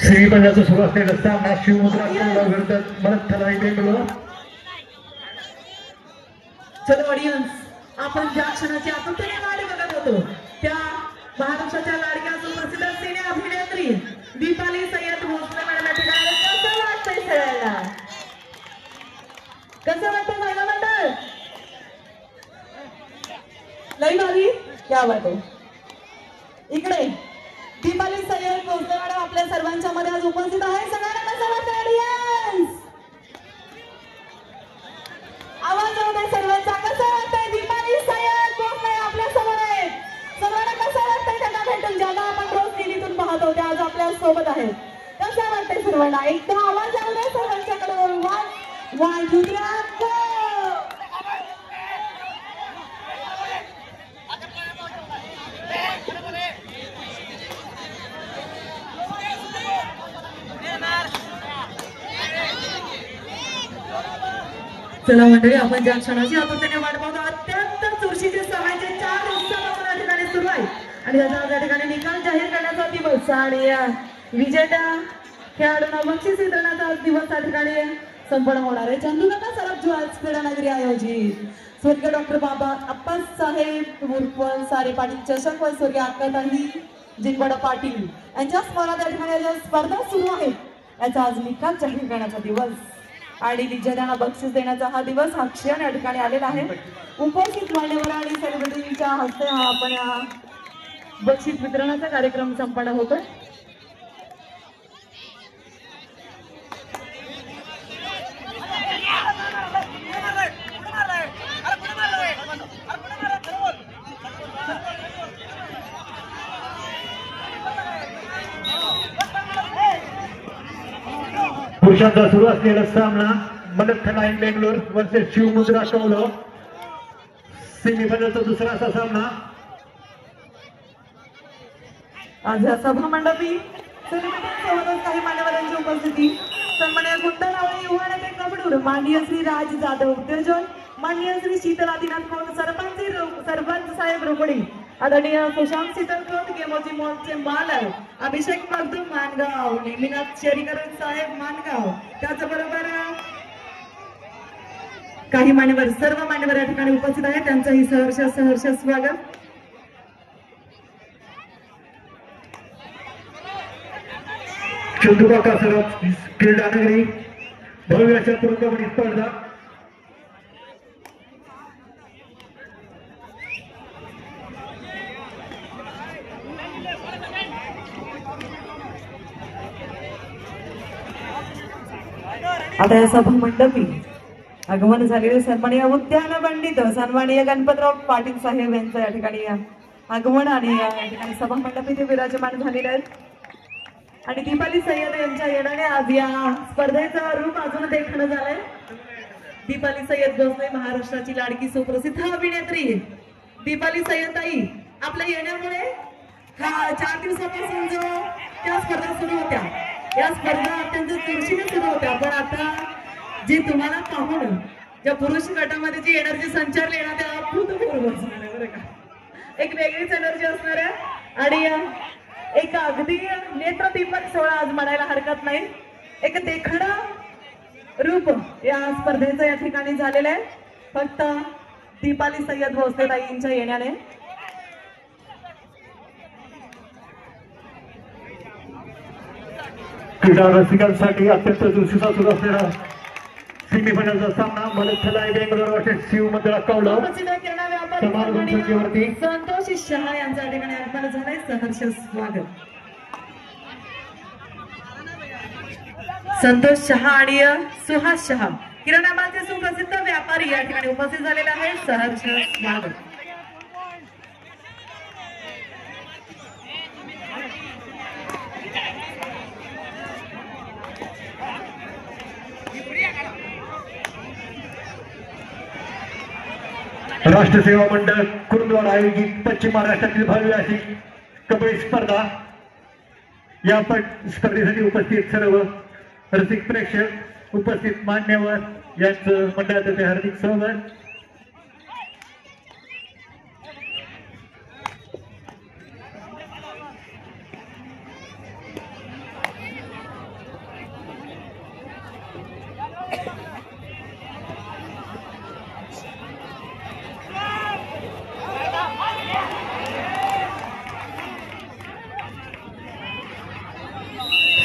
सेमीफायनलचा सुरू असलेला सामना शिवमुद्रा विरुद्ध मराठवाडा बेंगलोर. चलो ऑडियन्स, आपण ज्या क्षणाची आतुरतेने वाट बघत होतो त्या महाराष्ट्राच्या लाडक्या सुप्रसिद्ध सिने अभिनेत्री दीपाली सय्यद भोसले मॅडम ठिकाणी कसं वाटतंय सगळ्यांना? कसं वाटतं महिला मंडळ? लई भारी क्या बात आहे. इकडे दीपाली सय्यद भोसले मॅडम आपल्या सर्वांच्या मध्ये आज उपस्थित आहे. सगळ्यांना कसं वाटतं ऑडियन्स? आवाज येऊ दे सर्वांचा. कसं वाटतंय? दीपाली सय्यद भोसले आपल्या समोर आहेत. सर्वांना कसं वाटतंय त्यांना भेटून? ज्यांना आपण रोज टीव्हीतून पाहत होते आज आपल्या सोबत आहेत. कसं वाटतंय सर्वांना? एकदा आवाज येऊ दे सर्वांच्याकडे. One two three go. चला मंडळी, आपण ज्या क्षणाची आतुरतेने वाट पाहतो अत्यंत चुरशीचे सहायचे 4 उत्सव या ठिकाणी सुरू आहे आणि त्या ठिकाणी निकाल जाहीर करण्याचा दिवस आणि विजेत्या खेळाडूंना बक्षीस वितरणाचा दिवस त्या ठिकाणी संपन्न होणार आहे. चंदुकाका सरब ज्वेल्स क्रीडानगरी आयोजित स्वर्गीय डॉक्टर बाबा अप्पासाहेब उर्फ सारे पाटील चषक व स्वर्गीय अक्काताई जिनबडा पाटील यांच्या स्मरणार्थ त्या ठिकाणी ज्या स्पर्धा सुरू आहेत याचा आज निकाल जाहीर करण्याचा दिवस आणि विजेत्यांना बक्षीस देण्याचा हा दिवस हा क्षण या ठिकाणी आलेला आहे. उपस्थित मान्यवर आणि सेलिब्रिटींच्या हस्ते हा आपण बक्षीस वितरणाचा कार्यक्रम संपन्न होतोय. पुरुषांचा सुरू असलेला सामना मराठवाडा बेंगलोर वर्सेस शिवमुद्रा कौलव. सेमीफायनलचा दुसरा असा सामना. आज या सभा मंडपी सेलिब्रिटींसोबतच काही मान्यवरांची उपस्थिती. सन्माननीय गुंडारावळे युवा नेते कबडूर माननीय श्री राज जाधव उद्योजन, माननीय श्री शीतल आदिनाथ खोत सरपंच साहेब रोकडे, आदरणीय सुशांत शीतलखोत गेमोजी मॉलचे मालक अभिषेक मगदूम मानगाव, नेमिनाथ शेरीकर साहेब मानगाव, त्याचबरोबर काही मान्यवर सर्व मान्यवर या ठिकाणी उपस्थित आहेत. त्यांचंही सहर्ष स्वागत. चंदुकाका सरब क्रीडानगरी भव्य अशा तुरुंगवणी स्पर्धा. आता या सभा मंडपी आगमन झालेले सन्माननीय उद्यान पंडित सन्माननीय गणपतराव पाटील साहेब यांचं या ठिकाणी आगमन आणि या ठिकाणी सभा मंडपी ते विराजमान झालेले आहेत आणि दीपाली सय्यद यांच्या येण्याने आज या स्पर्धेचं रूप अजून देखणं झालंय. दीपाली सय्यद भोसले महाराष्ट्राची लाडकी सुप्रसिद्ध अभिनेत्री दीपाली सय्यद ताई आपल्या येण्यामुळे 4 दिवसापासून जो त्या स्पर्धा सुरू होत्या या स्पर्धा अत्यंत चुरशीने सुरू होत्या, पण आता जे तुम्हाला पाहून ज्या पुरुष गटामध्ये जी एनर्जी संचारली ना त्या अभूतपूर्व असणार आहे बरं का. एक वेगळीच एनर्जी असणार आहे आणि एक अगदी नेत्रदीपक सोहळा आज म्हणायला हरकत नाही. एक देखणं रूप या स्पर्धेचं या ठिकाणी झालेलं आहे फक्त दीपाली सय्यद भोसले ताईंच्या येण्याने. क्रीडा रसिकांसाठी अत्यंत चुरशीचा सुरू असलेला सेमीफायनलचा सामना मराठवाडा बेंगलोर वर्सेस शिवमुद्रा कौलव. संतोष शहा यांच्या ठिकाणी आगमन झालंय. सहर्ष स्वागत. संतोष शहा आणि सुहास शहा किराणामालचे सुप्रसिद्ध व्यापारी या ठिकाणी उपस्थित झालेले आहे. सहर्ष स्वागत. राष्ट्र सेवा मंडळ कुरुंदवाड आयोजित पश्चिम महाराष्ट्रातील भव्य अशी कबड्डी स्पर्धा. या स्पर्धेसाठी उपस्थित सर्व रसिक प्रेक्षक उपस्थित मान्यवर यांचं मंडळातर्फे हार्दिक स्वागत.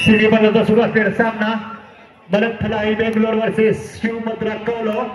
सिनेमाचा सुरू असलेला सामना मलथलाई बेंगलोर वर्सेस शिवमुद्रा कौलो.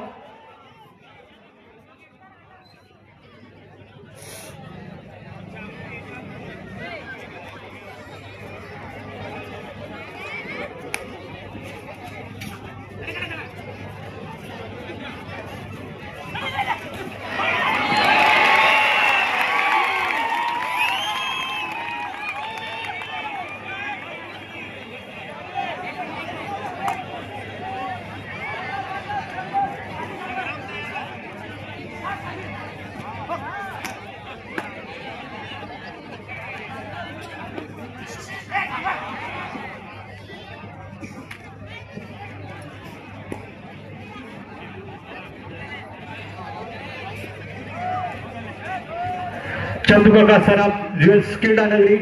चंदुका सराफ ज्वेल्स क्रीडा नगरी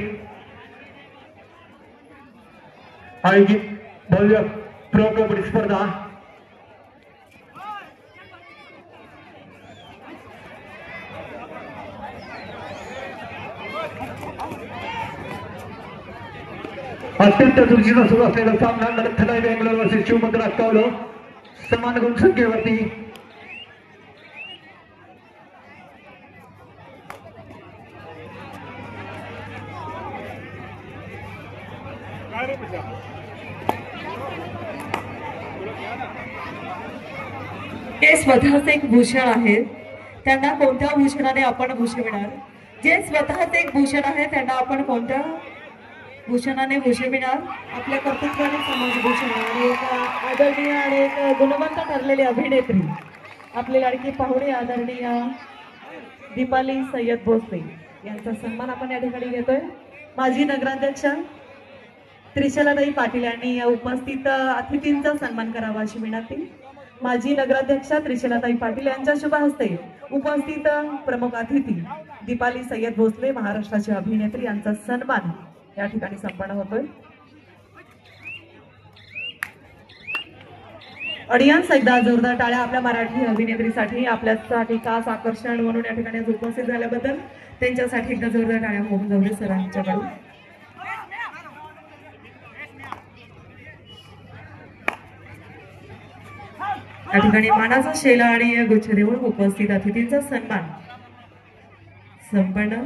आयोजित भव्य प्रो कबड्डी स्पर्धा अत्यंत दुर्जीनं सुरू असलेला सामना मलथलाई बेंगलोर वर्सेस शिवमुद्रा कौलो. समान गुण संख्येवरती ते स्वतःच एक भूषण आहे, त्यांना कोणत्या भूषणाने आपण भूषविणार? जे स्वतःच एक भूषण आहे त्यांना आपण कोणत्या भूषणाने भूषविणार? आपल्या कर्तृत्वाने समाजभूषण आणि एक आदरणीय आणि एक गुणवंत ठरलेली अभिनेत्री, आपली लाडकी पाहुणी आदरणीय दीपाली सय्यद भोसले यांचा सन्मान आपण या ठिकाणी घेतोय. माजी नगराध्यक्ष त्रिशलाताई पाटील यांनी या उपस्थित अतिथींचा सन्मान करावा अशी विनंती. माजी नगराध्यक्षा त्रिशलाताई पाटील यांच्या शुभ हस्ते उपस्थित प्रमुख अतिथी दीपाली सय्यद भोसले महाराष्ट्राची अभिनेत्री यांचा सन्मान या ठिकाणी संपन्न होतोय. ऑडियन्स एकदा जोरदार टाळ्या आपल्या मराठी अभिनेत्रीसाठी, आपल्यासाठी खास आकर्षण म्हणून या ठिकाणी उपस्थित झाल्याबद्दल त्यांच्यासाठी एकदा जोरदार टाळ्या होऊन जाऊ दे सरांच्याकडून. या ठिकाणी मानाचा शेला आणि गुच्छ देऊन उपस्थित अतिथींचा सन्मान संपन्न.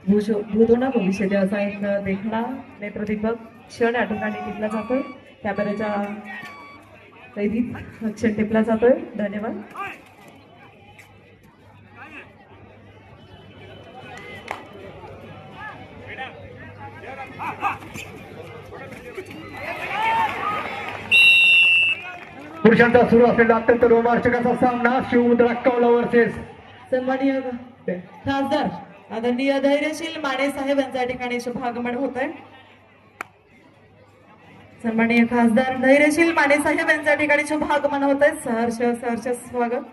भूतोना भविष्य असा एक देखणा नेत्रदीपक क्षण या ठिकाणी टिपला जातोय. कॅमेऱ्याच्या कैदीत क्षण टिपला जातोय. धन्यवाद. पुरुषांचा सुरू असलेला अत्यंत रोमांचक असा सामना शिवमुद्रा कौलो वर्सेस सन्माननीय खासदार आदरणीय धैर्यशील माने साहेब यांच्या ठिकाणी शुभागमन होत आहे. सन्माननीय खासदार धैर्यशील माने साहेब यांच्या ठिकाणी शुभागमन होत आहे. सहर्ष सहर्ष स्वागत.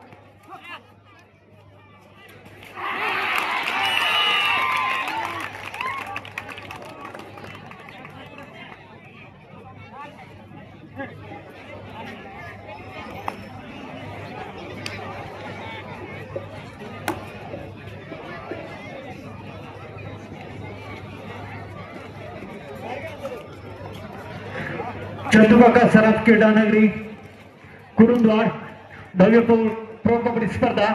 चंदुका सराफ क्रीडा नगरी कुरुंदवाड भव्य प्रो कबड्डी स्पर्धा.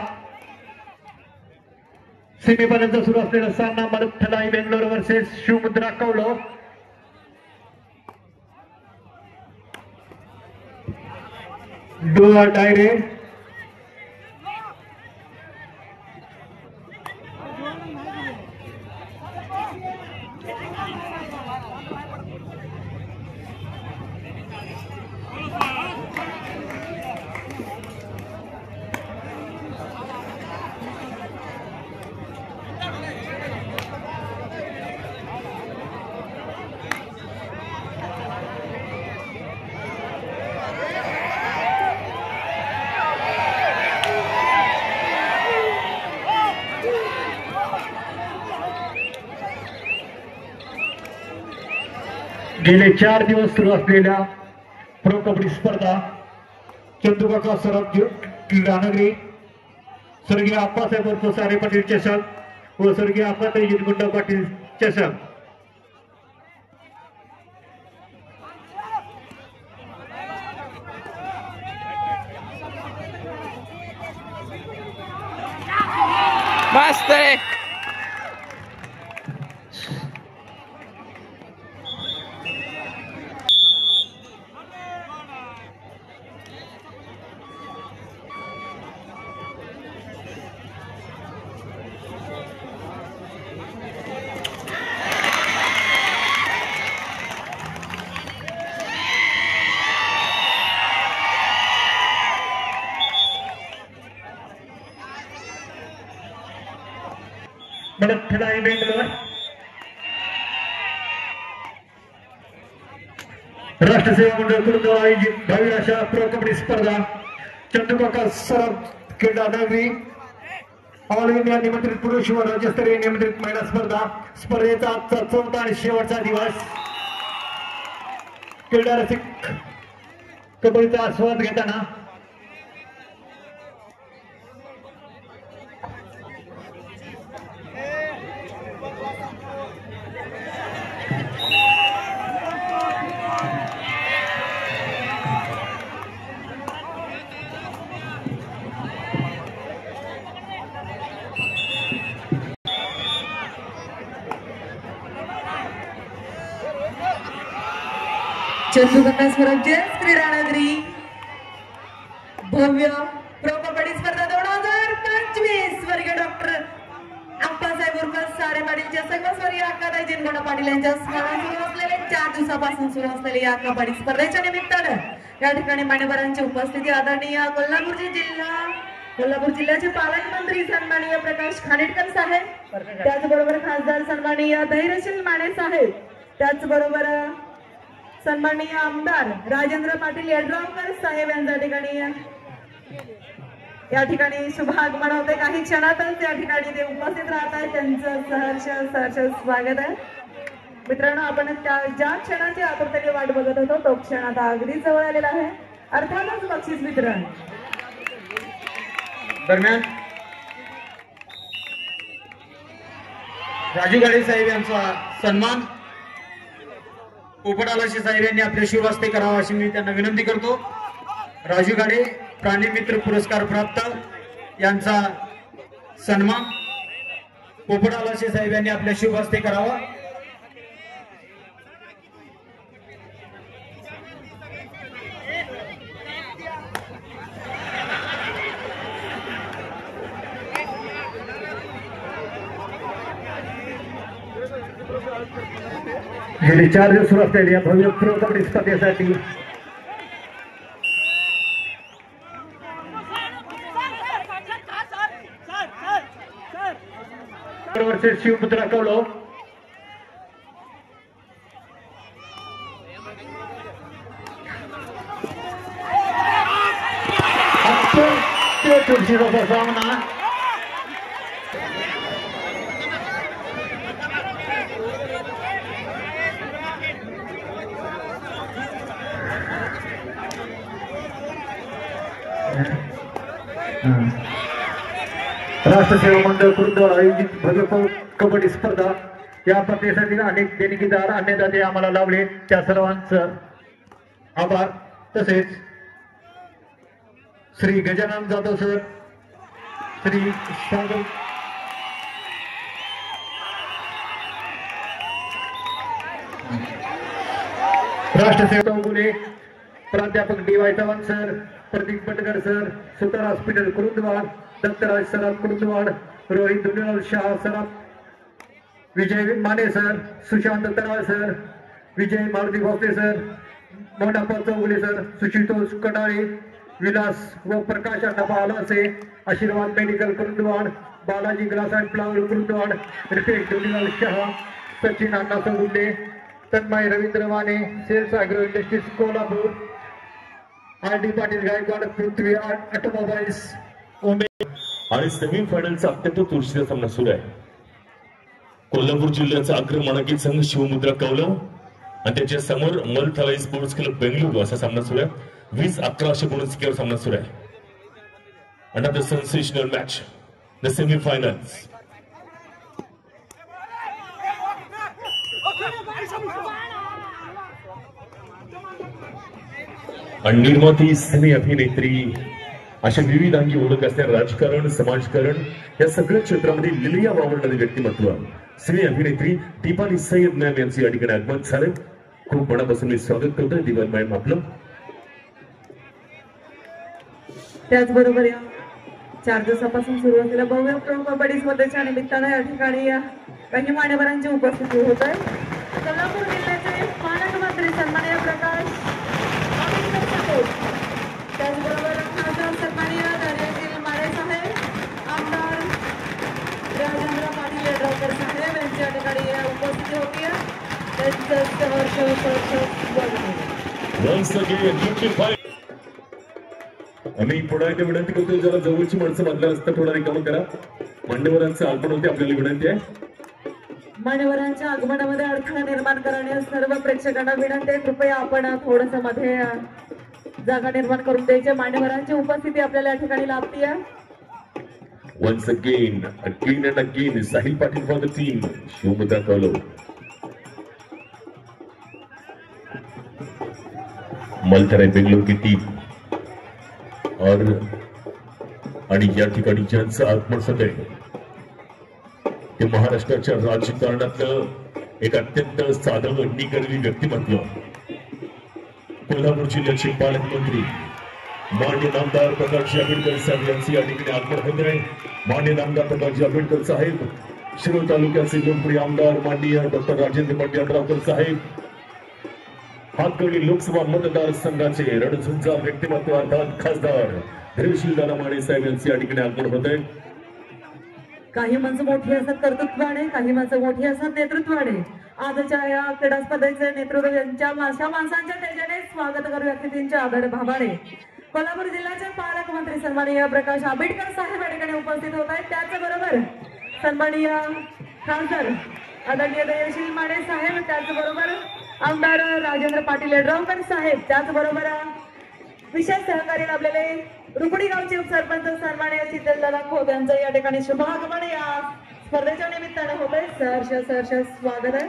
सेमीफायनलचा सुरू असलेला सामना मलथलाई Bangalore versus Shivmudra Kaulav. Do or die race. गेले 4 दिवस सुरू असलेल्या प्रो कबड्डी स्पर्धा चंदुका सराफ क्रीडा नगरी स्वर्गीय आप्पासाहेब उर्फ सारे पाटील चषक व स्वर्गीय आप्पाताई जितगुंडा पाटील चषक मस्त रे. खेळाई बेंगलोर राष्ट्र सेवा मंडळ कुरुंदवाड आयोजित भावी अशा प्रो कबड्डी स्पर्धा चंद्रकाका सराफ क्रीडा नगरी ऑल इंडिया निमंत्रित पुरुष व राज्यस्तरीय निमंत्रित महिला स्पर्धेचा आजचा 4था आणि शेवटचा दिवस. क्रीडा रसिक कबड्डीचा आस्वाद घेताना चंद्रकाका सराफ क्रीडा नगरी भव्य प्रो कबड्डी स्पर्धा 2025 वर्गीय डॉक्टर आप्पासाहेब उर्फ सारे पाटीलच्या सर्वस्वरीय अक्काताई जिनगोडा पाटील यांच्या स्मरणात सुरू असलेले 4 दिवसापासून सुरू असलेल्या या कबड्डी स्पर्धेच्या निमित्तानं या ठिकाणी मान्यवरांची उपस्थिती आदरणीय कोल्हापूर जिल्ह्याचे पालकमंत्री सन्माननीय प्रकाश खानिटकर साहेब, त्याचबरोबर खासदार सन्माननीय धैर्यशील माने साहेब, त्याचबरोबर सन्माननीय आमदार राजेंद्र पाटील यड्रावकर साहेब यांच्या या ठिकाणी शुभागमन होते. काही क्षणातच या ठिकाणी ते उपस्थित राहत आहेत. त्यांचं सहर्ष स्वागत आहे. मित्रांनो, आपण ज्या क्षणाची आतुरतेने वाट बघत होतो तो क्षण आता अगदी जवळ आलेला आहे. अर्थातच बक्षीस वितरण दरम्यान राजू गाडे साहेब यांचा सन्मान पोपटालाशी साहेब यांनी आपल्या शिवहस्ते करावा अशी मी त्यांना विनंती करतो. राजू गाडे प्राणी मित्र पुरस्कार प्राप्त यांचा सन्मान पोपटालाशी साहेब यांनी आपल्या शिवहस्ते करावा. गेली 4 दिवस सुरू असलेल्या भव्य प्रो कबड्डी स्पर्धेसाठी वर्षे शिवपुत्र कौलव तुळशीचा सामना राष्ट्र सेवा मंडळ कुरुंदवाड आयोजित भव्य कबड्डी स्पर्धा या स्पर्धेसाठी अनेक देणगीदार अन्नदाते आम्हाला लावले, त्या सर्वांचं आभार. तसेच श्री गजानन जाधव सर, श्री सागर राष्ट्र सेवा गुले प्राध्यापक DY Chavan sir, Pradeep Batkar sir, Sutar hospital Kurundwad, Dattaraj Saraf Kurundwad, Rohit Duniyal Shah Saraf, Vijay Mane sir, Sushant Taral sir, Vijay Maruti Bhosale sir, Mondappa Chougule sir, Sushitosh Kadale, Vilas व Prakash Annappa Alase, Ashirwad medical Kurundwad, Balaji glass and flower Kurundwad, Ritesh Duniyal Shah, Sachin Anna Chougule, Tanmay Ravindra Mane, sales agro industries Kolhapur, RD Patil Gaikwad, Prithvi automobiles आणि सेमीफायनलचा अत्यंत चुरशीचा सामना सुरू आहे. कोल्हापूर जिल्ह्याचा अग्रमानांकित संघ शिवमुद्रा कौलव आणि त्याच्या समोर मलथलाई स्पोर्ट्स क्लब बेंगळुरू असा सामना सुरू आहे. 20-11 अशा गुणसंख्येवर सामना सुरू आहे. Another sensational match, the semi-finals. आणि निर्माती सिने अभिनेत्री अशा विविध अंगी ओळख असणाऱ्या राजकारण, समाजकारण या सगळ्या क्षेत्रामध्ये लिलिया वावरणारे व्यक्तिमत्व श्री अभिनेत्री दीपाली सय्यद मॅम यांचे या ठिकाणी आगमन झाले. खूप मनापासून मी स्वागत करतोय दीपाली मॅम आपलं. त्याचबरोबर या 4 दिवसापासून सुरू असलेल्या भव्य प्रो कबड्डी स्पर्धेच्या निमित्तानं या ठिकाणी काही मान्यवरांची उपस्थिती होत आहे. कोल्हापूर जिल्ह्याचे पालकमंत्री सन्माननीय प्रकाश त्याचबरोबर खासदार सन्माननीय धैर्यशील माने साहेब, आमदार राजेंद्र पाटील येड्रावकर साहेब यांची या ठिकाणी उपस्थिती होती आहे. आम्ही पुन्हा एकदा विनंती करतोय जरा जवळची माणसं बांधल्या असतात थोडा रिकामं करा. मान्यवरांचं आगमन होते आपल्याला विनंती आहे. मान्यवरांच्या आगमनामध्ये अडथळा निर्माण करण्यास सर्व प्रेक्षकांना विनंती आहे. कृपया आपण थोडस मध्ये जागा निर्माण करून द्यायची. मान्यवरांची उपस्थिती आपल्याला या ठिकाणी लाभती आहे. Once again and again, Sahil Patil for the team, Shivmudra कौलव. मलथरा Bangalore की टीम आणि या ठिकाणी ज्यांचं आगमन होत आहे ते महाराष्ट्राच्या राजकारणातलं एक अत्यंत साधं निगरली व्यक्तिमत्व कोल्हापूर जिल्ह्याचे पालकमंत्री माननीय नामदार प्रकाश आंबेडकर साहेब यांचे या ठिकाणी आगमन होत आहे. माननीय नामदार प्रकाश आंबेडकर साहेब, शिरोळ तालुक्याचे लोकप्रिय आमदार माननीय डॉक्टर राजेंद्र पाटील साहेब, हातकर्णी लोकसभा मतदारसंघाचे रणझुंजा व्यक्तिमत्व अर्थात खासदार धैर्यशील दादा माने साहेब यांचे या ठिकाणी आगमन होत आहे. काही माणसं मोठी असतात कर्तृत्वाने, काही माणसं मोठी असतात नेतृत्वाने. आजच्या या क्रीडा स्पर्धेचे नेतृत्व यांच्या अशा माणसांच्या त्याच्याने स्वागत करू व्यक्तींच्या आदर भावाने कोल्हापूर जिल्ह्याचे पालकमंत्री सन्माननीय प्रकाश आंबेडकर साहेब या ठिकाणी उपस्थित होत आहेत. त्याचबरोबर सन्माननीय खासदार आदरणीय धैर्यशील माने साहेब, त्याचबरोबर आमदार राजेंद्र पाटील येड्रावकर साहेब, त्याचबरोबर विशेष सहकार्य लाभलेले रुपडी गावचे उपसरपंच सन्माननीय शीतलदादा खोत यांचं या ठिकाणी शुभागमन या स्पर्धेच्या निमित्तानं होतंय. सहर्ष स्वागत आहे.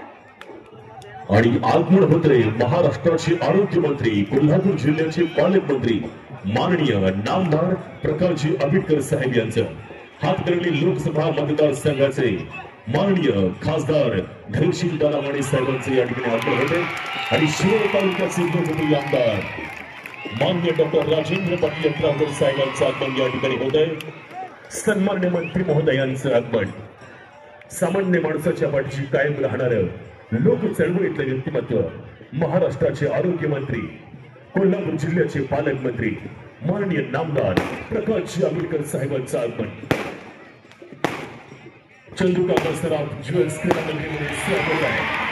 आणि आगमन होते महाराष्ट्राचे आरोग्य मंत्री, कोल्हापूर जिल्ह्याचे पालकमंत्री माननीय नामदार प्रकाशजी आंबेडकर साहेब यांचं, हातकर्णी लोकसभा मतदारसंघाचे माननीय खासदार धैर्यशील दादा माने साहेबांचे या ठिकाणी आगमन होते. आणि शिरोळ तालुक्याचे लोकप्रिय आमदार माननीय डॉक्टर राजेंद्र पाटील येड्रावकर साहेबांचं आगमन या ठिकाणी होत आहे. सन्मान्य मंत्री महोदयांचं आगमन सामान्य माणसाच्या पाठीशी कायम राहणारं लोक चळवळीतलं व्यक्तिमत्व महाराष्ट्राचे आरोग्य मंत्री, कोल्हापूर जिल्ह्याचे पालकमंत्री माननीय नामदार प्रकाश आंबेडकर साहेबांचं आगमन. चंद्रकांत सराफ ज्वेल्स क्रीडा मंडळीमध्ये स्वागत आहे.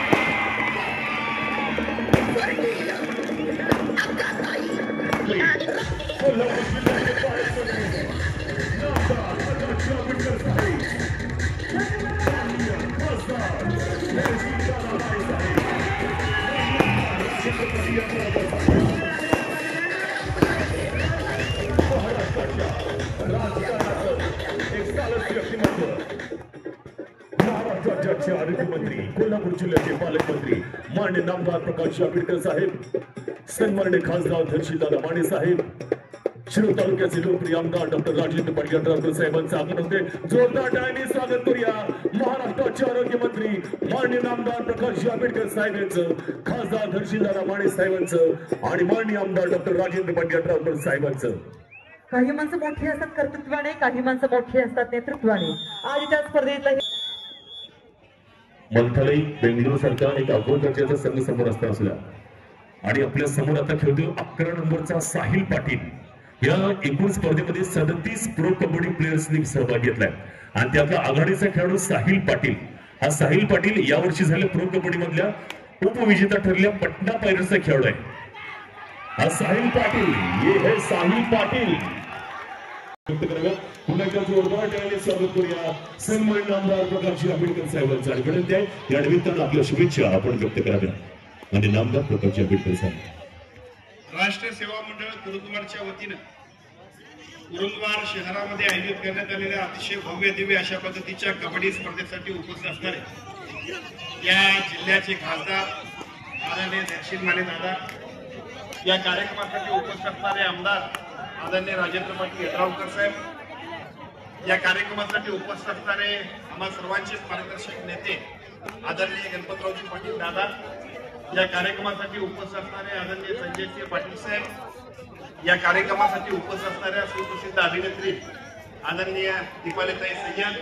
कोल्हापूर जिल्ह्याचे पालकमंत्री नामदार प्रकाश आंबेडकर साहेब, महाराष्ट्राचे आरोग्यमंत्री, कोल्हापूर जिल्ह्याचे पालकमंत्री माननीय नामदार प्रकाश आंबेडकर साहेब, सन्माननीय खासदार धैर्यशील दादा माने साहेब, शिरोळ तालुक्याचे लोकप्रिय आमदार डॉक्टर राजेंद्र पाटील येड्रावकर साहेबांचं आगमन होते. जोरदार टाळ्यांनी स्वागत करूया महाराष्ट्राचे आरोग्य मंत्री माननीय नामदार प्रकाश आंबेडकर साहेब यांचं, खासदार धैर्यशील दादा माने साहेबांचं आणि माननीय आमदार डॉक्टर राजेंद्र पाटील येड्रावकर साहेबांचं. काही माणसं मोठी असतात कर्तृत्वाने, काही माणसं मोठी असतात नेतृत्वाने. आजच्या स्पर्धेतला मंथालय बेंगलोर सारखा एक अव्वल दर्जाचा संघ समोर असता असला आणि आपल्या समोर आता खेळतो 11 नंबरचा साहिल पाटील. या एकूण स्पर्धेमध्ये 37 प्रो कबड्डी प्लेयर्सनी सहभाग घेतलाय आणि त्यातला आघाडीचा खेळाडू साहिल पाटील. हा साहिल पाटील यावर्षी झालेल्या प्रो कबड्डी मधल्या उपविजेता ठरलेल्या पटना पायरट्सचा खेळाडू आहे. हा साहिल पाटील, ये है साहिल पाटील. पुन्हा एकदा जोरदार टाळ्यांनी स्वागत करूया सन्माननीय नामदार प्रकाश आंबेडकर साहेबांचं. आणि विनंती आहे या निमित्तानं आपल्या शुभेच्छा आपण व्यक्त कराव्या. आणि नामदार प्रकाश आंबेडकर साहेब, राष्ट्रीय सेवा मंडळ कुरुंदवाडच्या वतीनं कुरुंदवाड शहरामध्ये आयोजित करण्यात आलेल्या अतिशय भव्य दिव्य अशा पद्धतीच्या कबड्डी स्पर्धेसाठी उपस्थित असणारे या जिल्ह्याचे खासदार आदरणीय धैर्यशील माने दादा, या कार्यक्रमासाठी उपस्थित असणारे आमदार आदरणीय राजेंद्र पाटील यड्रावकर साहेब, या कार्यक्रमासाठी उपस्थित असणारे आम्हा सर्वांचे मार्गदर्शक नेते आदरणीय गणपतरावजी पाटील दादा, या कार्यक्रमासाठी उपस्थित असणारे आदरणीय संजयसिंह पाटील साहेब, या कार्यक्रमासाठी उपस्थित असणाऱ्या सुप्रसिद्ध अभिनेत्री आदरणीय दीपालीताई सय्यद,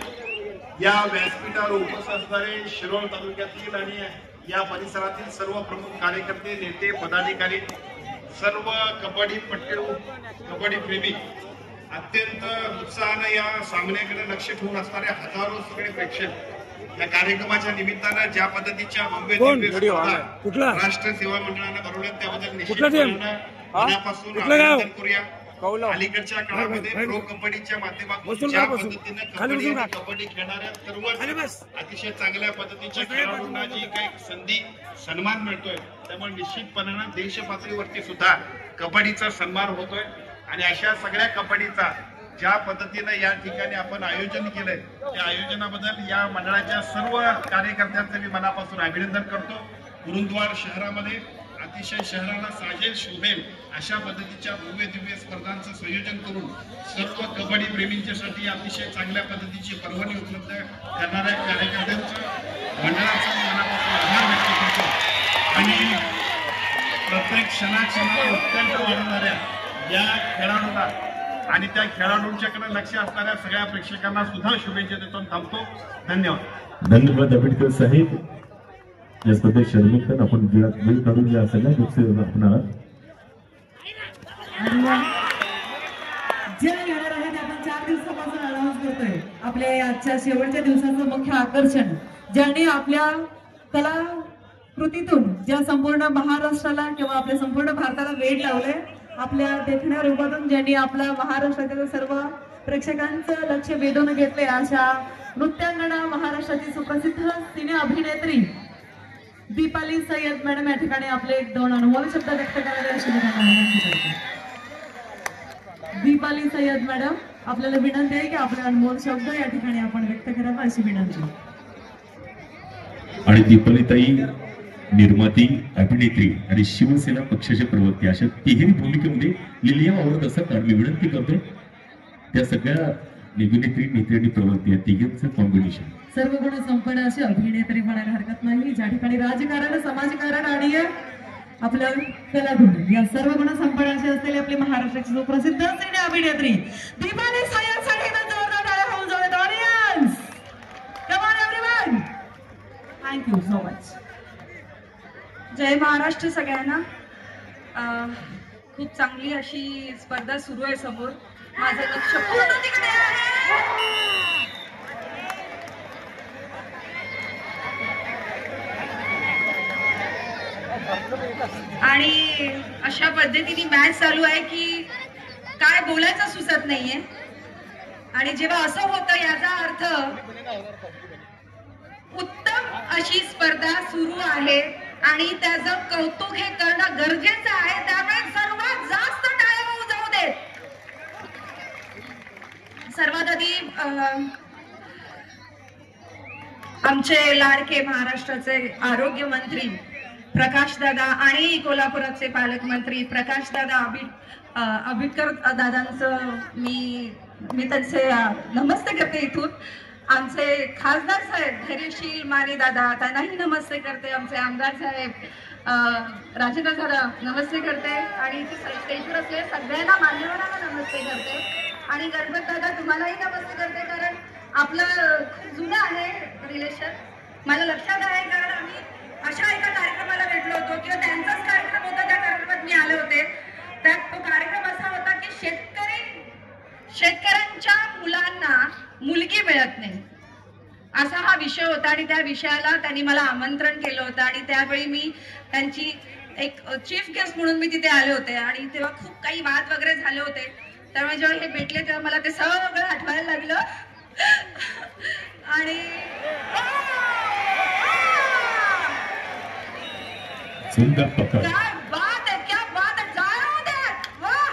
या व्यासपीठावर उपस्थित असणारे शिरोळ तालुक्यातील आणि या परिसरातील सर्व प्रमुख कार्यकर्ते, नेते, पदाधिकारी, सर्व कबड्डीपटू, कबड्डी प्रेमी, अत्यंत उत्साहाने या सामन्याकडे लक्ष ठेवून असणारे हजारो सगळे प्रेक्षक, या कार्यक्रमाच्या निमित्तानं ज्या पद्धतीच्या भव्य दिव्य स्पर्धा राष्ट्र सेवा मंडळानं भरवल्यात त्याबद्दल निश्चितपणे मनापासून अभिनंदन करूया. अलीकडच्या काळामध्ये प्रो कबड्डीच्या माध्यमातून ज्या पद्धतीनं कबड्डी खेळणाऱ्या सर्वच अतिशय चांगल्या पद्धतीच्या खेळाडूंना जी काही संधी सन्मान मिळतोय, त्यामुळे निश्चितपणानं देश पातळीवरती सुद्धा कबड्डीचा सन्मान होतोय. आणि अशा सगळ्या कबड्डीचा ज्या पद्धतीनं या ठिकाणी आपण आयोजन केलंय, त्या आयोजनाबद्दल या मंडळाच्या सर्व कार्यकर्त्यांचं मी मनापासून अभिनंदन करतो. गुरुद्वार शहरामध्ये अतिशय शहराला साजेल शोभेल अशा पद्धतीच्या भव्य दिव्य स्पर्धांचं संयोजन करून सर्व कबड्डी प्रेमींच्यासाठी अतिशय चांगल्या पद्धतीची परवानगी उपलब्ध करणाऱ्या कार्यकर्त्यांचं मंडळाचं मनापासून आभार व्यक्त करतो. आणि प्रत्येक क्षणाक्षणाला उत्कंठ वाढवणाऱ्या या खेळाडूंना आणि त्या खेळाडूंच्याकडे लक्ष असणाऱ्या सगळ्या प्रेक्षकांना सुद्धा शुभेच्छा देतो. थांबतो. धन्यवाद. धन्यवाद आंबेडकर साहेब. या स्पर्धेत निमित्तानं आपण वेळ काढून या सगळ्या गोष्टी आपण जे येणार आहे ते आपण 4 दिवसापासून अनाउन्स करतोय. आपल्या आजच्या शेवटच्या दिवसाचं मुख्य आकर्षण, ज्यांनी आपल्या कलाकृतीतून ज्या संपूर्ण महाराष्ट्राला किंवा आपल्या संपूर्ण भारताला वेड लावले, आपल्या देखण्या रूपातून ज्यांनी आपल्या महाराष्ट्रातील सर्व प्रेक्षकांचं लक्ष वेधून घेतले, अशा नृत्यांगना महाराष्ट्राची सुप्रसिद्ध सिने अभिनेत्री दीपाली सय्यद मॅडम या ठिकाणी आपले 1-2 अनुभवी शब्द व्यक्त करावे अशी विनंती करते. दीपाली सय्यद मॅडम, आपल्याला विनंती आहे की आपले अनमोल शब्द या ठिकाणी आपण व्यक्त करावा अशी विनंती. आणि दीपालीताई निर्माती, अभिनेत्री आणि शिवसेना पक्षाचे प्रवक्ते अशा तिहेरी भूमिकेमध्ये लिलिया वावरत असतात. आणि मी विनंती करतो त्या सगळ्या अभिनेत्री, नेत्री आणि प्रवक्ते या तिघांचं कॉम्बिनेशन सर्व गुण संपन्न अशी अभिनेत्री म्हणायला हरकत नाही, ज्या ठिकाणी राजकारण, समाजकारण आणि आपल्या कलागुण या सर्व गुण संपन्न अशी असलेली आपली महाराष्ट्राची सुप्रसिद्ध सिने अभिनेत्री दीपाली सय्यदसाठी जोरदार टाळ्या होऊन जाऊयात audience. Come on everyone. Thank you so much. जय महाराष्ट्र सगळ्यांना. खूप चांगली अशी स्पर्धा सुरू आहे समोर. माझं लक्ष पूर्ण तिकडे आहे. आणि अशा पद्धतीने मॅच चालू आहे की काय बोलायचं सुचत नाहीये. आणि जेव्हा असं होतं याचा अर्थ उत्तम अशी स्पर्धा सुरू आहे आणि त्याचं कौतुक हे करणं गरजेचं आहे. त्यामुळे सर्वात जास्त टाळ्या होऊ जाऊ देत. सर्वात आधी आमचे लाडके महाराष्ट्राचे आरोग्य मंत्री प्रकाश दादा आणि कोल्हापुराचे पालकमंत्री प्रकाश दादा आंबेडकर दादांचं मी त्यांचे नमस्ते करते इथून. आमचे खासदार साहेब धैर्यशील माने दादा, त्यांनाही नमस्ते करते. आमचे आमदार साहेब राजेंद्र दादा नमस्ते करते. आणि इथे स्टेजवर असले सगळ्यांना मान्यवरांना नमस्ते करते. आणि गणपत दादा तुम्हालाही नमस्ते करते, कारण आपलं जुनं आहे रिलेशन. मला लक्षात आहे कारण आम्ही अशा एका कार्यक्रमाला भेटलो होतो किंवा त्यांचाच कार्यक्रम होता, त्या कार्यक्रमात मी आले होते. त्यात तो कार्यक्रम असा होता की शेतकऱ्यांच्या मुलांना मुलगी मिळत नाही असा हा विषय होता. आणि त्या विषयाला त्यांनी मला आमंत्रण केलं होतं आणि त्यावेळी मी त्यांची एक चीफ गेस्ट म्हणून मी तिथे आले होते. आणि तेव्हा खूप काही वाद वगैरे झाले होते. त्यामुळे जेव्हा हे भेटले तेव्हा मला ते सगळं आठवायला लागलं. आणि काय बात आहे, क्या बात आहे. जाऊ दे. वाह.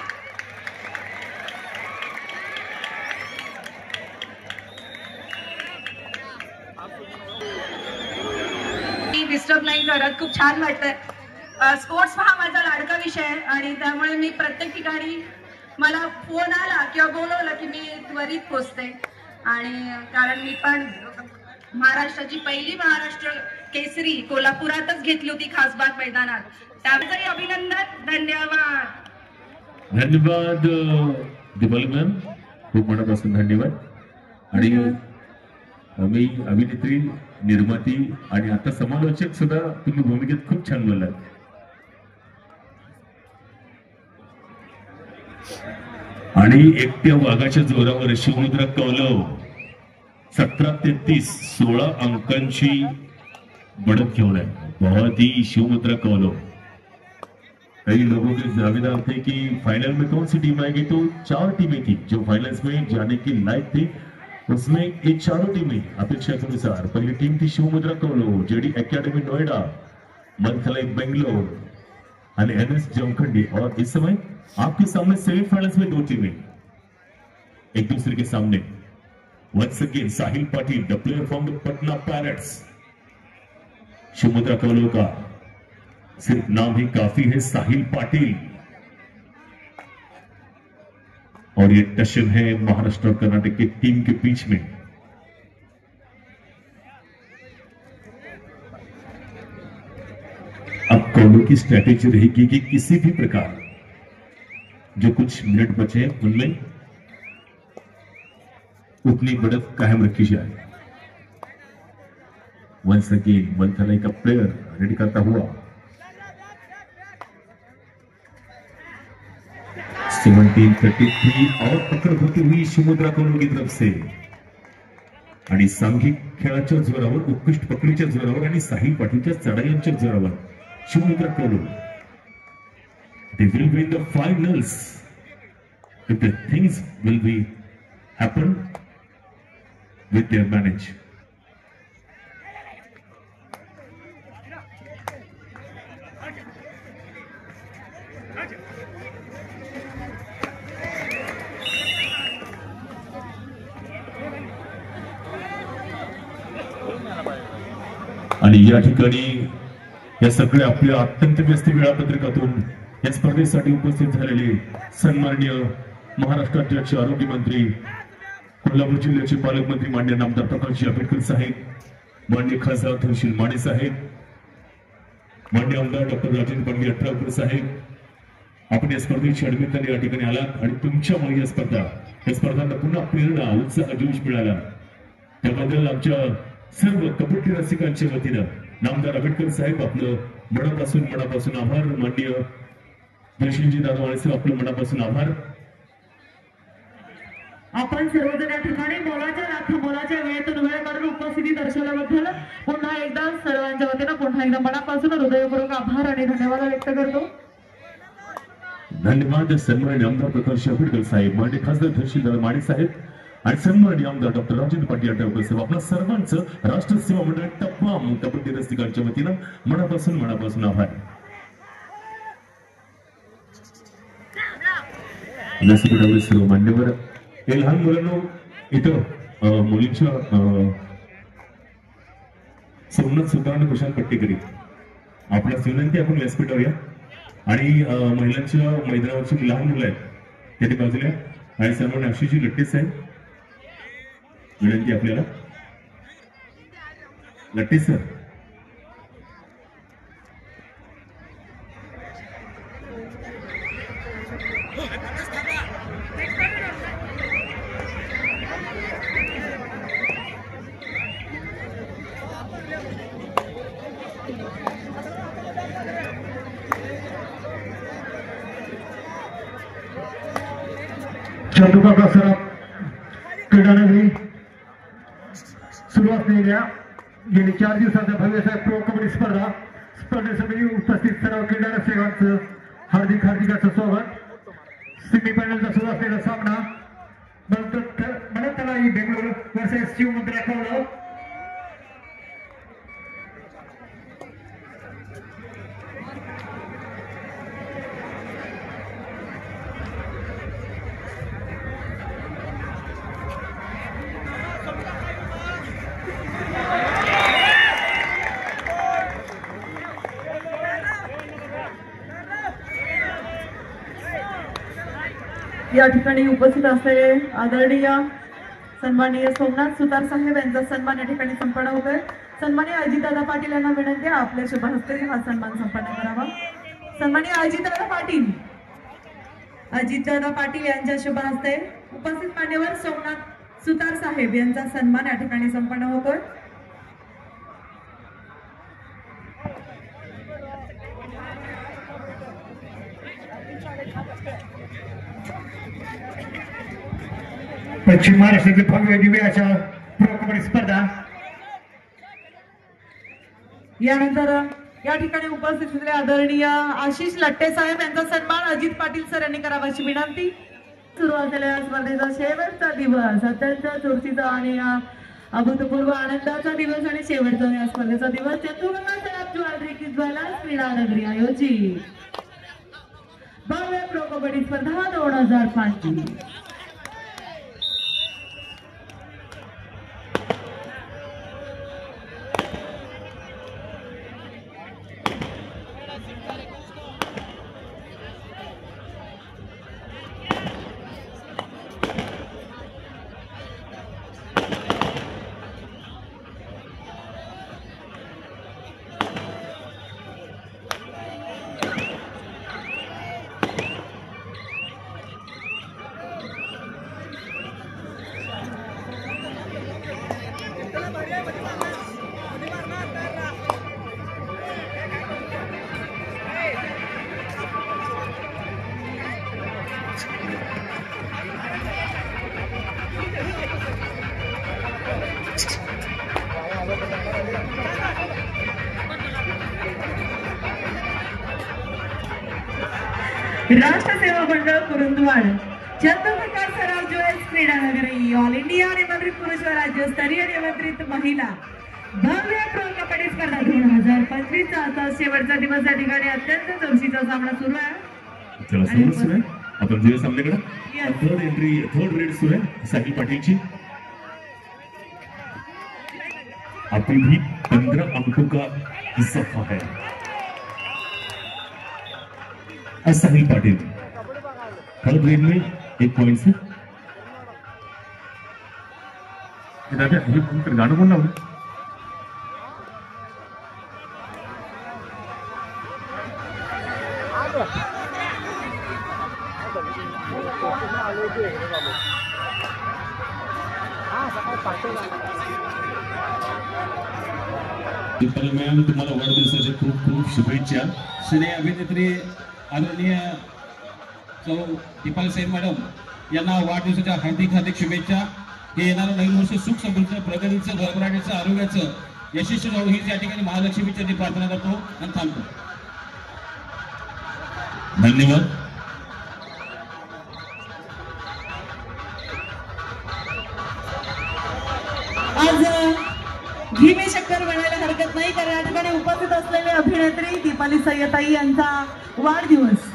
मी डिस्टर्ब नाही करत. खूप छान वाटतंय. स्पोर्ट्स हा माझा लाडका विषय आहे आणि त्यामुळे मी प्रत्येक ठिकाणी मला फोन आला किंवा बोलवलं की मी त्वरित पोचते. आणि कारण मी पण महाराष्ट्राची पहिली महाराष्ट्र केसरी कोल्हापुरातच घेतली होती खासबाग मैदानात. त्यामुळे अभिनंदन. धन्यवाद. धन्यवाद दिपाली मॅम, खूप मनापासून धन्यवाद. आणि मी अभिनेत्री, निर्माती आणि आता समालोचक सुद्धा तुम्ही भूमिकेत खूप छान बोललात. आणि एकट्या वाघाच्या जोरावर शिवमुद्रा कौलव 17-33 16 अंकांची बढ़त घेऊन आहे. बहुत ही शिवमुद्रा कौलव. कई लोगों के दावेदार थे कि फाइनल में कौन सी टीम आएगी, तो 4 टीमें थी जो फाइनल्स में जाने की लायक थी. उसमें ये चारों टीमें अपेक्षा के अनुसार, पहली टीम थी शिवमुद्रा कौलव, जेडी एकेडमी नोएडा, मंथलाई बेंगलोर और एनएस जमखंडी. और इस समय आपके सामने सेमीफाइनल्स में 2 टीमें एक दूसरे के सामने. Once again Sahil Patil, the player from the Patna pirates. Shivmudra Kaulav का सिर्फ नाम ही काफी है, साहिल पाटिल. और ये टशन है महाराष्ट्र और कर्नाटक की टीम के बीच में. अब कौलव की स्ट्रैटेजी रहेगी कि किसी भी प्रकार जो कुछ मिनट बचे उनमें उतनी बढ़त कायम रखी जाए. वंस अगेन मंथलाई का प्लेयर रेडी करता हुआ 17-33 और पकड़ होती हुई शिवमुद्रा कौलव की तरफ से. आणि सांघिक खेळाच्या जोरावर, उत्कृष्ट पकडीच्या जोरावर आणि साहिल पाटीलच्या चढायांच्या जोरावर Shivmudra कौलव they will be in the finals if the things will be happen with their manage. आणि या ठिकाणी या सगळ्या आपल्या अत्यंत व्यस्त वेळापत्रकातून या स्पर्धेसाठी उपस्थित झालेले सन्माननीय महाराष्ट्र अध्यक्ष, आरोग्य मंत्री, कोल्हापूर जिल्ह्याचे पालकमंत्री माननीय नामदार प्रकाश आंबेडकर साहेब, माननीय खासदार तहसील माने साहेब, माननीय आमदार डॉक्टर राजेंद्र पांडे अट्रावकर साहेब, आपण या स्पर्धेच्या निमित्ताने या ठिकाणी आलात आणि तुमच्यामुळे या स्पर्धांना पुन्हा प्रेरणा, उत्साह, जोश मिळाला. त्याबद्दल आमच्या सर्व कबड्डी रसिकांच्या वतीनं नामदार आंबेडकर साहेब आपलं मनापासून आभार. माननीय जयश्रीजी दादा वाळे साहेब आपलं मनापासून आभार. आपण सर्वजण या ठिकाणी मोलाच्या वेळेतून वेळ काढून उपस्थिती दर्शवल्याबद्दल पुन्हा एकदा सर्वांच्या वतीनं पुन्हा एकदा मनापासून हृदयपूर्वक आभार आणि धन्यवाद व्यक्त करतो. धन्यवाद सन्माननीय आमदार प्रकाश आंबेडकर साहेब, माननीय खासदार तहसीलदार माने साहेब आणि सन्माननीय आमदार डॉक्टर राजेंद्र पाटील अट्रावकर साहेब, आपल्या सर्वांचं राष्ट्र सेवा मंडळ तमाम कबड्डी रसिकांच्या वतीनं मनापासून आभार. व्यासपीठावरील सर्व मान्यवर, हे लहान मुलांना इथं मुलींच्या सोमनाथ सुधारण कुशाल पट्टेकरी आपल्यास विनंती, आपण व्यासपीठावर या. आणि महिलांच्या मैदानावरची लहान मुलं आहेत त्याने बाजूला आणि सन्माननीय आशिषजी लट्टे साहेब, विनंती आपल्याला. लट्टे सर, चंदुकाका सराफ क्रीडानगरी सुरू असलेल्या गेली 4 दिवसाच्या भव्य प्रो कबड्डी स्पर्धेसाठी उपस्थित सर्व क्रीडा रसिकांचं हार्दिक असं स्वागत. सेमीफायनलचा सुरू असलेला सामना मनतलाई बेंगळूर वर्सेस शिवमुद्रा कौलव. या ठिकाणी उपस्थित असलेले आदरणीय सन्माननीय सोमनाथ सुतार साहेब यांचा सन्मान या ठिकाणी संपन्न होतोय। सन्माननीय अजितदादा पाटील यांना विनंती आहे आपल्या शुभ हस्ते हा सन्मान संपन्न करावा। सन्माननीय अजितदादा पाटील यांच्या शुभ हस्ते उपस्थित मान्यवर सोमनाथ सुतार साहेब यांचा सन्मान या ठिकाणी संपन्न होतोय। पश्चिम महाराष्ट्रातील भव्य दिव्य अशा प्रो कबड्डी स्पर्धा यानंतर या ठिकाणी उपस्थित असलेले आदरणीय आशिष लट्टे साहेब यांचा सन्मान अजित पाटील सर यांनी करावा अशी विनंती। सुरू असलेल्या या स्पर्धेचा शेवटचा दिवस अत्यंत चुरशीचा आणि अभूतपूर्व आनंदाचा दिवस आणि शेवटचा या स्पर्धेचा दिवस चतुर्वेद ज्वेलरी की ज्वेलर्स क्रीडा नगरी आयोजित भव्य प्रो कबड्डी स्पर्धा 2025। राष्ट्र सेवा मंडळ कुरुंदवाड चंद्रप्रकाश सराफ ज्वेल्स क्रीडा नगरी ऑल इंडिया निमंत्रित पुरुष व राज्यस्तरीय निमंत्रित महिला भव्य प्रो कबड्डी स्पर्धा 2025 चा आता शेवटचा दिवस या ठिकाणी अत्यंत चुरशीचा सामना सुरू आहे। चला सुरू आहे आपण जुया सामन्याकडे थर्ड रेड सुरू आहे साहिल पाटीलची। अभी भी 15 अंकों का सफा है। साहिल पाटिल थर्ड रेड में 1 पॉइंट से दादा हे गाणं कोण लावलं? मॅम तुम्हाला वाढदिवसाच्या खूप खूप शुभेच्छा। सिने अभिनेत्री आदरणीय सौ दीपाली साहेब मॅडम यांना वाढदिवसाच्या हार्दिक हार्दिक शुभेच्छा। हे येणारं नवीन वर्ष सुख समृद्ध प्रगतीचं भरभराटीचं आरोग्याचं यशस्वी जाऊ हीच या ठिकाणी महालक्ष्मीची प्रार्थना करतो आणि थांबतो। धन्यवाद। आज घी में शक्कर बनायला हरकत नाही कारण या ठिकाणी उपस्थित असलेले अभिनेत्री दीपाली सय्यताई यांचा वाढदिवस।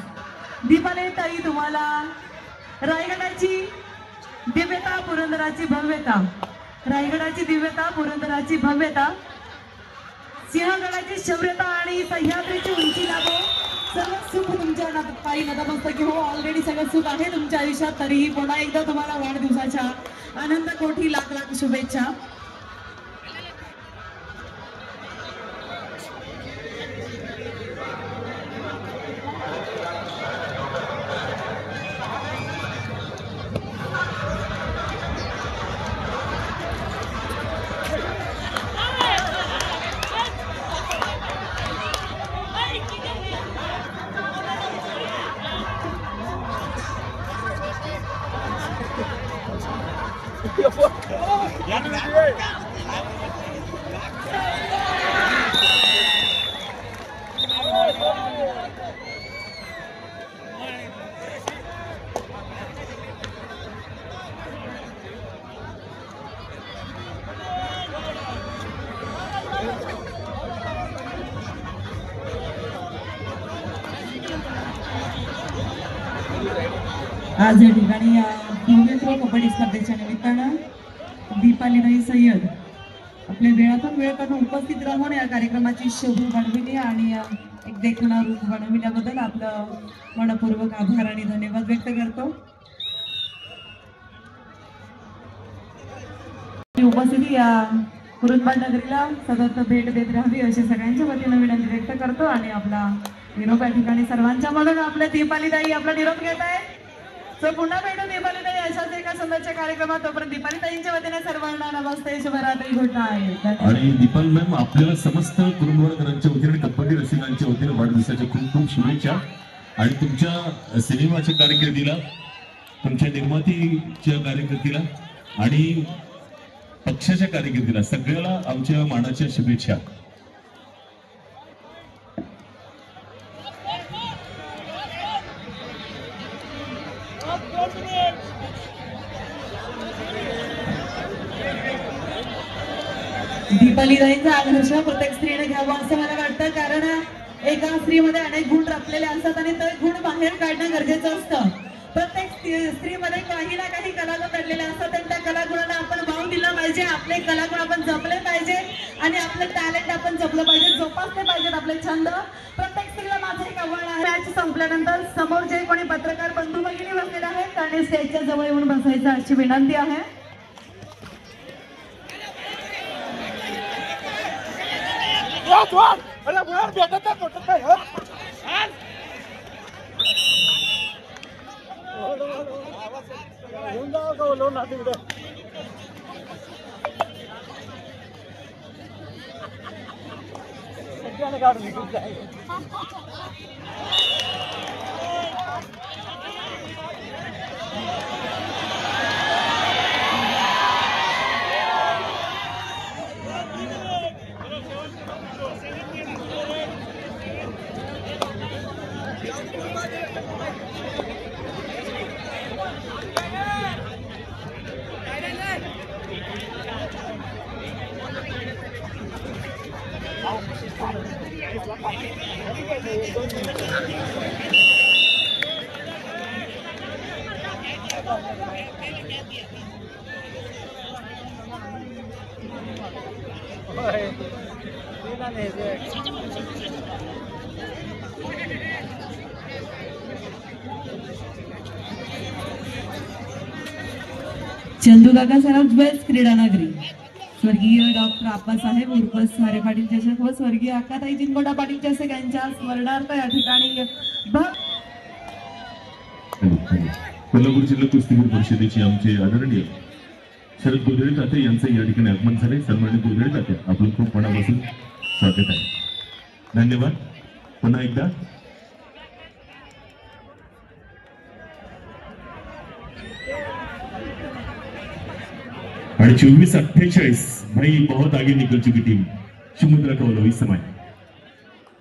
दीपाली ताई तुम्हाला रायगडाची दिव्यता पुरंदराची भव्यता, रायगडाची दिव्यता पुरंदराची भव्यता, सिंहगडाची शौर्यता आणि सह्याद्रीची उंची लाभो। सर्व सुख तुमच्या पायी नतमस्तकी हो। ऑलरेडी सगळं सुख आहे तुमच्या आयुष्यात, तरीही पुन्हा एकदा तुम्हाला वाढदिवसाच्या आनंद कोटी लाख लाख शुभेच्छा। आज या ठिकाणी या भव्य कबड्डी स्पर्धेच्या निमित्तानं दीपालीताई सय्यद आपल्या वेळातून वेळ काढून उपस्थित राहून या कार्यक्रमाची शोभा बनविली आणि एक देखणा रूप बनविल्याबद्दल आपलं मनपूर्वक आभार आणि धन्यवाद व्यक्त करतो। उपस्थिती या कुरुंदवाड नगरीला सतत भेट देत राहावी अशी सगळ्यांच्या वतीनं विनंती व्यक्त करतो आणि आपला निरोप या ठिकाणी सर्वांच्या मधून आपल्या दीपालीताई आपला निरोप घेत आहे. सो पुन्हा भेटू दीपालीताई अशाच एका सुंदरच्या कार्यक्रमात. तोपर्यंत दीपालीताईंच्या वतीने सर्वांना नमस्ते शुभरात्री घोषणा आहे. आणि दीपाल मॅम आपल्याला समस्त कुरुंदवाडकरांच्या वतीने आणि कबड्डी रसिकांच्या वतीने वाढदिवसाच्या खूप खूप शुभेच्छा. आणि तुमच्या सिनेमाच्या कारकिर्दीला, तुमच्या निर्मातीच्या कारकिर्दीला आणि पक्षाच्या कारकिर्दीला सगळ्याला आमच्या मानाच्या शुभेच्छा. दीपालीताईंचा आदर्श प्रत्येक स्त्रीने घ्यावा असं मला वाटतं. कारण एका स्त्रीमध्ये अनेक गुण रचलेले असतात आणि ते गुण बाहेर काढणं गरजेचं असतं. प्रत्येक स्त्रीमध्ये काही ना काही कलागुण दडलेले असतात आणि त्या कलागुणांना आपण वाव दिला पाहिजे. आपले कलागुण आपण जपले पाहिजे आणि आपलं टॅलेंट आपण जपलं पाहिजे, जोपासले पाहिजेत आपले छंद. प्रत्येक स्त्रीला माझं एक आव्हान आहे. मॅच संपल्यानंतर समोर जे कोणी पत्रकार बंधू भगिनी बसलेले आहेत त्यांनी स्टेजच्या जवळ येऊन बसायचं अशी विनंती आहे. चंदू काका सराफ ज्वेल्स क्रीडा नगरी, स्वर्गीय डॉक्टर आप्पासाहेब उर्फ सारे पाटील चषक व स्वर्गीय अक्काताई जिनकोटा पाटील चषक यांच्या स्मरणार्थ या ठिकाणी कोल्हापूर जिल्हा कुस्तीगीर परिषदेचे आमचे आदरणीय शरद गोधळे ताते यांचं या ठिकाणी आगमन झाले. सन्मानित गोधळे ताते आपलं खूप मनापासून स्वागत आहे. धन्यवाद. पुन्हा एकदा आणि 24-48 भाई बहुत आगे निकल चुकी टीम शिवमुद्रा कौलव इस समय.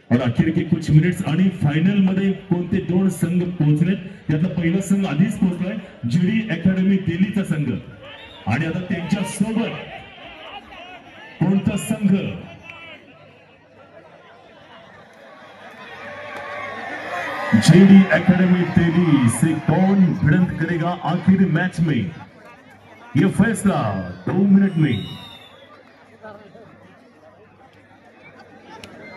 और आखिर के कुछ मिनिट्स आणि फायनल मध्ये कोणते दोन संघ पोहोचलेत. यातला पहिला संघ आधीच पोहोचलाय, जीडी अकॅडमी दिल्लीचा संघ. आणि आता त्यांच्या सोबत कोणता संघ, जीडी अकॅडमी दिल्ली से कौन भिड़ंत करेगा आखिरी मैच में, ये फैसला 2 मिनट में.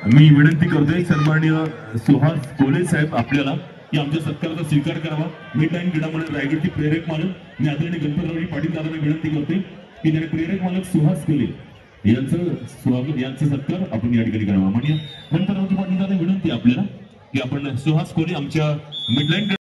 मी विनंती करतोय सन्माननीय सुहास कोले साहेब आपल्याला की आमच्या सत्काराचा स्वीकार करावा. मिडलाईन क्रीडा मंडळ रायगडचे प्रेरक मालक मी आदरणीय गणपतरावजी पाटील दादांना विनंती करतोय की त्याने प्रेरक मालक सुहास कोले यांचं स्वागत, यांचा सत्कार आपण या ठिकाणी करावा. म्हणजे गणपतरावजी पाटील दादा विनंती आपल्याला की आपण सुहास कोले आमच्या मिडलाईन